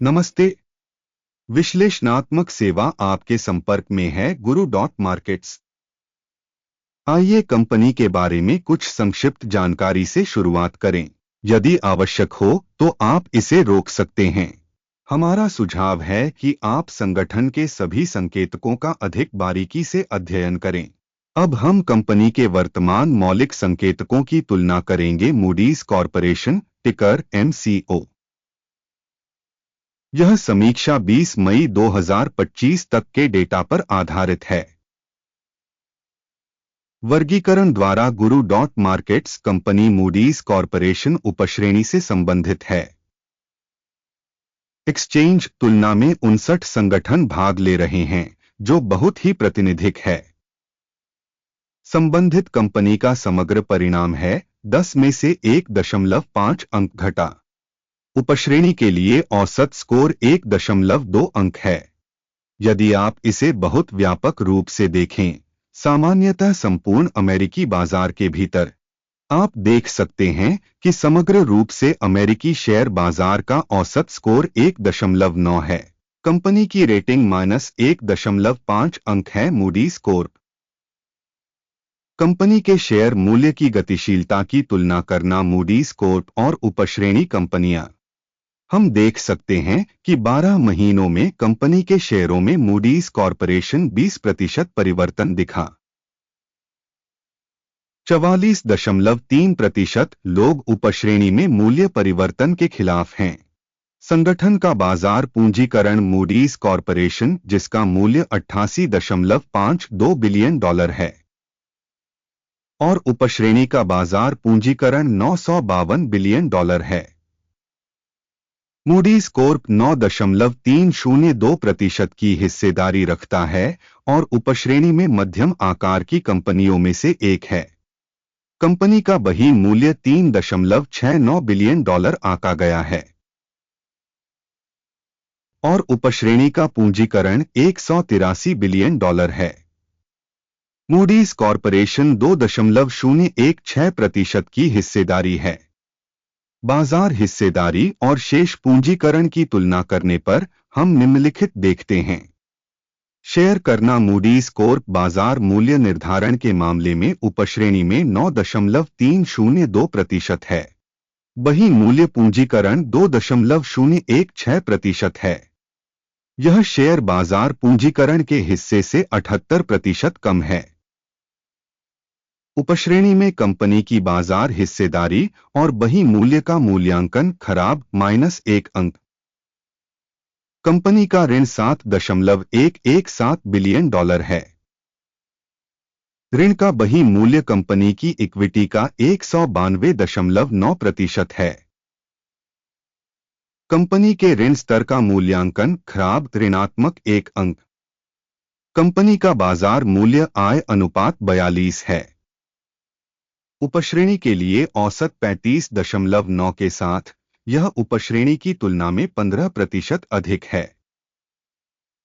नमस्ते। विश्लेषणात्मक सेवा आपके संपर्क में है गुरु डॉट मार्केट्स। आइए कंपनी के बारे में कुछ संक्षिप्त जानकारी से शुरुआत करें। यदि आवश्यक हो तो आप इसे रोक सकते हैं। हमारा सुझाव है कि आप संगठन के सभी संकेतकों का अधिक बारीकी से अध्ययन करें। अब हम कंपनी के वर्तमान मौलिक संकेतकों की तुलना करेंगे। मूडीज कॉरपोरेशन, टिकर MCO। यह समीक्षा 20 मई 2025 तक के डेटा पर आधारित है। वर्गीकरण द्वारा गुरु dot markets company Moody's corporation उपश्रेणी से संबंधित है। एक्सचेंज तुलना में 59 संगठन भाग ले रहे हैं, जो बहुत ही प्रातिनिधिक है। संबंधित कंपनी का समग्र परिणाम है 10 में से 1.5 अंक घटा। उपश्रेणी के लिए औसत स्कोर 1.2 अंक है। यदि आप इसे बहुत व्यापक रूप से देखें, सामान्यतः संपूर्ण अमेरिकी बाजार के भीतर, आप देख सकते हैं कि समग्र रूप से अमेरिकी शेयर बाजार का औसत स्कोर 1.9 है। कंपनी की रेटिंग -1.5 अंक है। मूडीज कॉर्प कंपनी के शेयर मूल्य की गतिशीलता की तुलना करना। मूडीज कॉर्प और उपश्रेणी कंपनियां। हम देख सकते हैं कि 12 महीनों में कंपनी के शेयरों में मूडीज कॉरपोरेशन 20% परिवर्तन दिखा। 44.3% लोग उपश्रेणी में मूल्य परिवर्तन के खिलाफ हैं। संगठन का बाजार पूंजीकरण। मूडीज कॉरपोरेशन, जिसका मूल्य $88.52 बिलियन है, और उपश्रेणी का बाजार पूंजीकरण $952 बिलियन है। मूडीज कॉर्प 9.302% की हिस्सेदारी रखता है और उपश्रेणी में मध्यम आकार की कंपनियों में से एक है। कंपनी का बही मूल्य $3.69 बिलियन आंका गया है और उपश्रेणी का पूंजीकरण $183 बिलियन है। मूडीज कॉरपोरेशन 2.016% की हिस्सेदारी है। बाजार हिस्सेदारी और शेष पूंजीकरण की तुलना करने पर हम निम्नलिखित देखते हैं। शेयर करना। मूडीज कॉर्प बाजार मूल्य निर्धारण के मामले में उपश्रेणी में 9.302% है। बही मूल्य पूंजीकरण 2.016% है। यह शेयर बाजार पूंजीकरण के हिस्से से 78% कम है। उपश्रेणी में कंपनी की बाजार हिस्सेदारी और बही मूल्य का मूल्यांकन खराब -1 अंक। कंपनी का ऋण $7.117 बिलियन है। ऋण का बही मूल्य कंपनी की इक्विटी का 192.9% है। कंपनी के ऋण स्तर का मूल्यांकन खराब ऋणात्मक 1 अंक। कंपनी का बाजार मूल्य आय अनुपात 42 है। उपश्रेणी के लिए औसत 35.9 के साथ यह उपश्रेणी की तुलना में 15% अधिक है।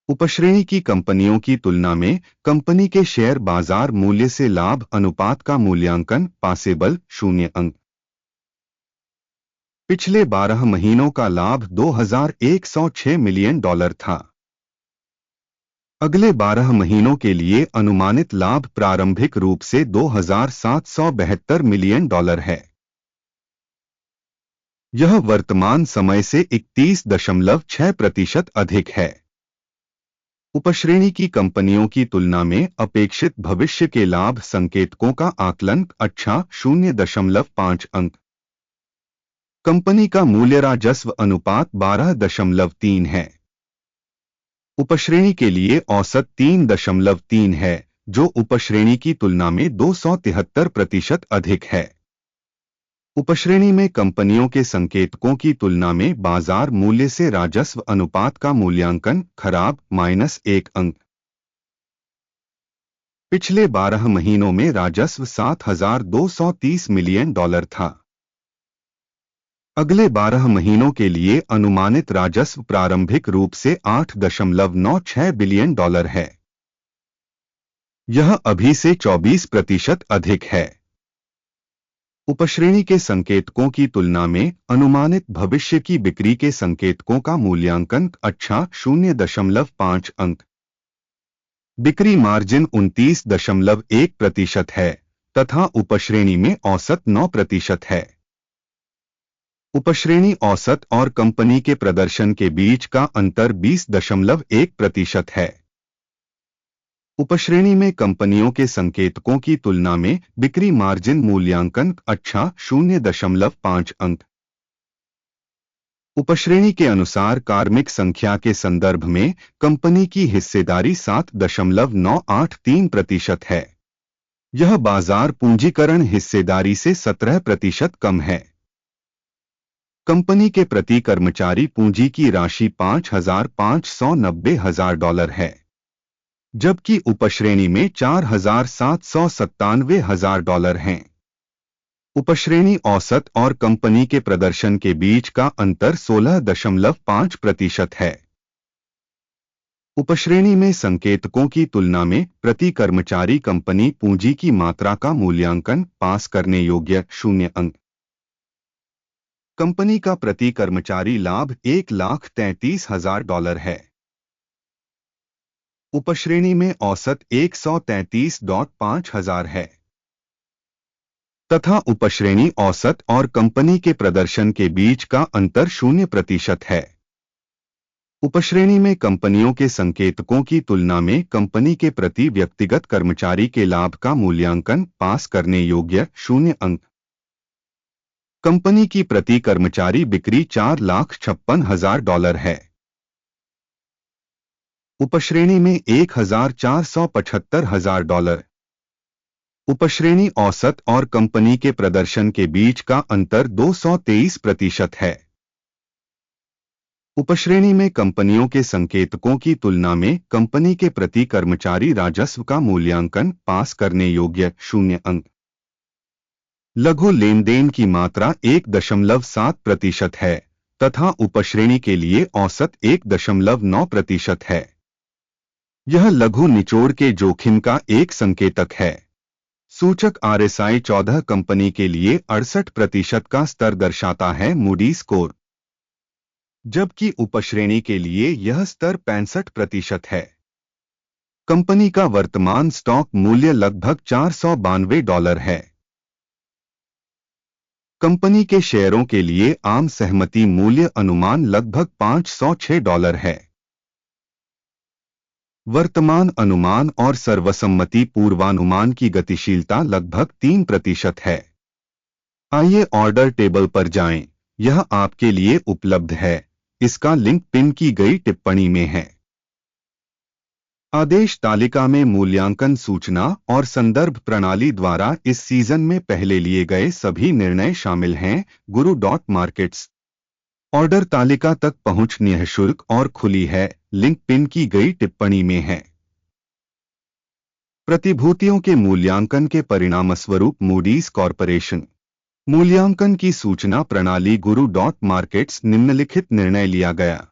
उपश्रेणी की कंपनियों की तुलना में कंपनी के शेयर बाजार मूल्य से लाभ अनुपात का मूल्यांकन पासेबल 0 अंक। पिछले 12 महीनों का लाभ $2106 मिलियन था। अगले 12 महीनों के लिए अनुमानित लाभ प्रारंभिक रूप से $2772 मिलियन है। यह वर्तमान समय से 31.6% अधिक है। उपश्रेणी की कंपनियों की तुलना में अपेक्षित भविष्य के लाभ संकेतकों का आकलन अच्छा 0.5 अंक। कंपनी का मूल्य राजस्व अनुपात 12.3 है। उपश्रेणी के लिए औसत 3.3 है, जो उपश्रेणी की तुलना में 273% अधिक है। उपश्रेणी में कंपनियों के संकेतकों की तुलना में बाजार मूल्य से राजस्व अनुपात का मूल्यांकन खराब -1 अंक। पिछले 12 महीनों में राजस्व $7,230 मिलियन था। अगले 12 महीनों के लिए अनुमानित राजस्व प्रारंभिक रूप से $8.96 बिलियन है। यह अभी से 24% अधिक है। उपश्रेणी के संकेतकों की तुलना में अनुमानित भविष्य की बिक्री के संकेतकों का मूल्यांकन अच्छा 0.5 अंक। बिक्री मार्जिन 29.1% है तथा उपश्रेणी में औसत 9% है। उपश्रेणी औसत और कंपनी के प्रदर्शन के बीच का अंतर 20.1% है। उपश्रेणी में कंपनियों के संकेतकों की तुलना में बिक्री मार्जिन मूल्यांकन अच्छा 0.5 अंक। उपश्रेणी के अनुसार कार्मिक संख्या के संदर्भ में कंपनी की हिस्सेदारी 7.983% है। यह बाजार पूंजीकरण हिस्सेदारी से 17% कम है। कंपनी के प्रति कर्मचारी पूंजी की राशि $5,590,000 है, जबकि उपश्रेणी में $4,797,000 हैं। उपश्रेणी औसत और कंपनी के प्रदर्शन के बीच का अंतर 16.5% है। उपश्रेणी में संकेतकों की तुलना में प्रति कर्मचारी कंपनी पूंजी की मात्रा का मूल्यांकन पास करने योग्य 0 अंक। कंपनी का प्रति कर्मचारी लाभ $1,33,000 है। उपश्रेणी में औसत 133.5 हजार है तथा उपश्रेणी औसत और कंपनी के प्रदर्शन के बीच का अंतर 0% है। उपश्रेणी में कंपनियों के संकेतकों की तुलना में कंपनी के प्रति व्यक्तिगत कर्मचारी के लाभ का मूल्यांकन पास करने योग्य 0 अंक। कंपनी की प्रति कर्मचारी बिक्री $4,56,000 है। उपश्रेणी में $1,475,000। उपश्रेणी औसत और कंपनी के प्रदर्शन के बीच का अंतर 223% है। उपश्रेणी में कंपनियों के संकेतकों की तुलना में कंपनी के प्रति कर्मचारी राजस्व का मूल्यांकन पास करने योग्य 0 अंक। लघु लेनदेन की मात्रा 1.7% है तथा उपश्रेणी के लिए औसत 1.9% है। यह लघु निचोड़ के जोखिम का एक संकेतक है। सूचक RSI 14 कंपनी के लिए 68% का स्तर दर्शाता है मूडी स्कोर, जबकि उपश्रेणी के लिए यह स्तर 65% है। कंपनी का वर्तमान स्टॉक मूल्य लगभग $492 है। कंपनी के शेयरों के लिए आम सहमति मूल्य अनुमान लगभग $506 है। वर्तमान अनुमान और सर्वसम्मति पूर्वानुमान की गतिशीलता लगभग 3% है। आइए ऑर्डर टेबल पर जाएं, यह आपके लिए उपलब्ध है। इसका लिंक पिन की गई टिप्पणी में है। आदेश तालिका में मूल्यांकन सूचना और संदर्भ प्रणाली द्वारा इस सीजन में पहले लिए गए सभी निर्णय शामिल हैं। गुरु.मार्केट्स ऑर्डर तालिका तक पहुंच निःशुल्क और खुली है। लिंक पिन की गई टिप्पणी में है। प्रतिभूतियों के मूल्यांकन के परिणामस्वरूप मूडीज कॉरपोरेशन मूल्यांकन की सूचना प्रणाली गुरु.मार्केट्स निम्नलिखित निर्णय लिया गया।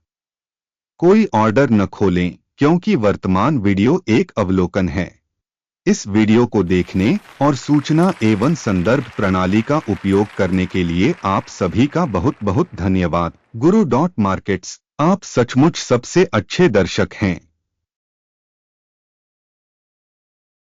कोई ऑर्डर न खोलें क्योंकि वर्तमान वीडियो एक अवलोकन है। इस वीडियो को देखने और सूचना एवं संदर्भ प्रणाली का उपयोग करने के लिए आप सभी का बहुत बहुत धन्यवाद। गुरु.मार्केट्स, आप सचमुच सबसे अच्छे दर्शक हैं।